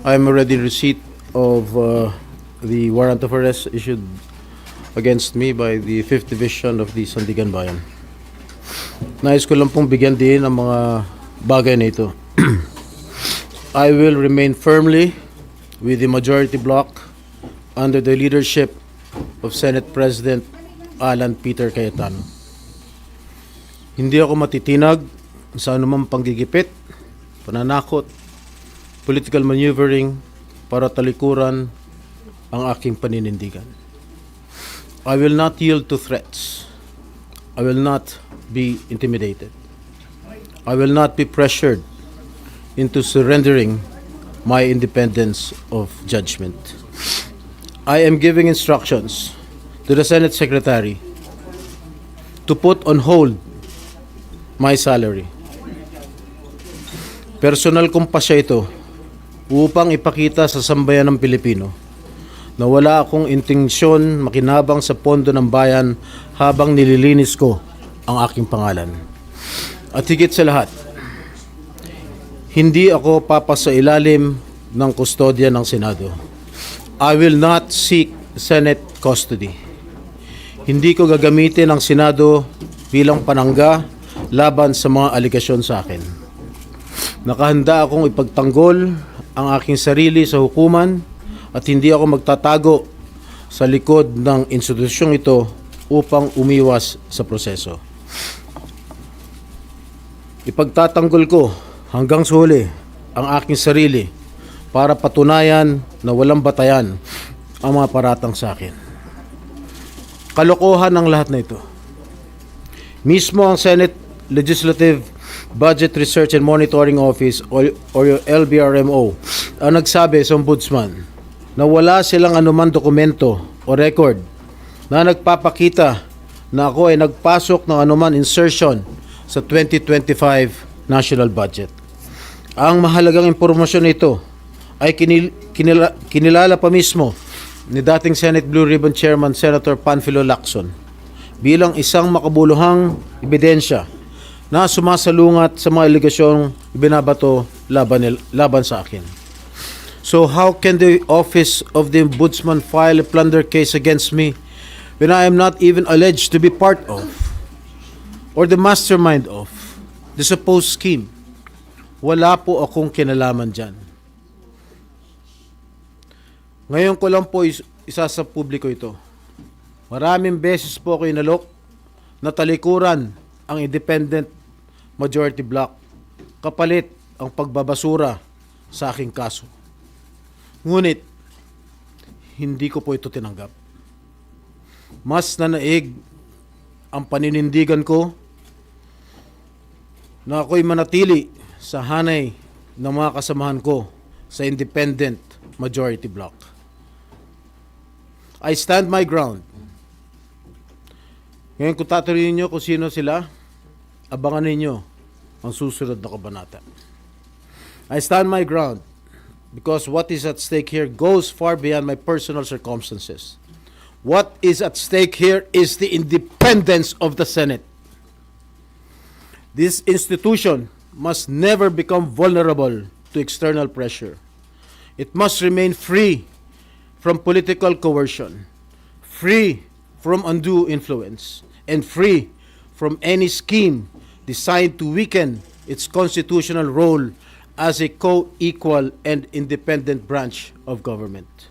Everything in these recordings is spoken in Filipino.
I'm already in receipt of the warrant of arrest issued against me by the 5th Division of the Sandigan Bayan. Nais ko lang pong bigyan din ang mga bagay na ito. I will remain firmly with the majority bloc under the leadership of Senate President Alan Peter Cayetano. Hindi ako matitinag sa anumang panggigipit, pananakot, political maneuvering para talikuran ang aking paninindigan. I will not yield to threats. I will not be intimidated. I will not be pressured into surrendering my independence of judgment. I am giving instructions to the Senate Secretary to put on hold my salary. Personal kong pasya ito upang ipakita sa sambayan ng Pilipino na wala akong intensyon makinabang sa pondo ng bayan habang nililinis ko ang aking pangalan. At higit sa lahat, hindi ako papasailalim ng kustodya ng Senado. I will not seek Senate custody. Hindi ko gagamitin ang Senado bilang panangga laban sa mga aligasyon sa akin. Nakahanda akong ipagtanggol ang aking sarili sa hukuman at hindi ako magtatago sa likod ng institusyong ito upang umiwas sa proseso. Ipagtatanggol ko hanggang sa huli ang aking sarili para patunayan na walang batayan ang mga paratang sa akin. Kalokohan ang lahat na ito. Mismo ang Senate Legislative Budget Research and Monitoring Office o LBRMO ang nagsabi sa Ombudsman na wala silang anuman dokumento o record na nagpapakita na ako ay nagpasok ng anuman insertion sa 2025 national budget. Ang mahalagang impormasyon nito ay kinilala pa mismo ni dating Senate Blue Ribbon Chairman Senator Panfilo Lacson bilang isang makabuluhang ebidensya na sumasalungat sa mga aligasyong binabato laban sa akin. So how can the Office of the Ombudsman file a plunder case against me when I am not even alleged to be part of or the mastermind of the supposed scheme? Wala po akong kinalaman dyan. Ngayon ko lang po isa sa publiko ito. Maraming beses po ako inalok na talikuran ang independent majority bloc kapalit ang pagbabasura sa aking kaso. Ngunit, hindi ko po ito tinanggap. Mas nanaig ang paninindigan ko na ako'y manatili sa hanay ng mga kasamahan ko sa independent majority bloc. I stand my ground. Ngayon kung tatanungin niyo kung sino sila, abangan ninyo ang susunod na kabanata. I stand my ground because what is at stake here goes far beyond my personal circumstances. What is at stake here is the independence of the Senate. This institution must never become vulnerable to external pressure. It must remain free from political coercion, free from undue influence, and free from any scheme designed to weaken its constitutional role as a co-equal and independent branch of government.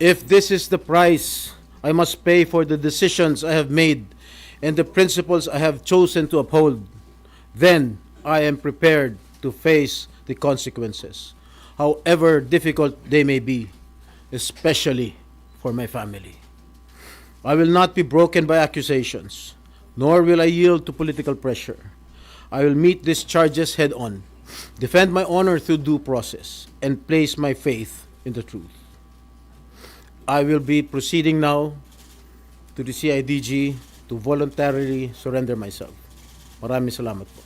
If this is the price I must pay for the decisions I have made and the principles I have chosen to uphold, then I am prepared to face the consequences, however difficult they may be, especially for my family. I will not be broken by accusations, nor will I yield to political pressure. I will meet these charges head on, defend my honor through due process, and place my faith in the truth. I will be proceeding now to the CIDG to voluntarily surrender myself. Maraming salamat po.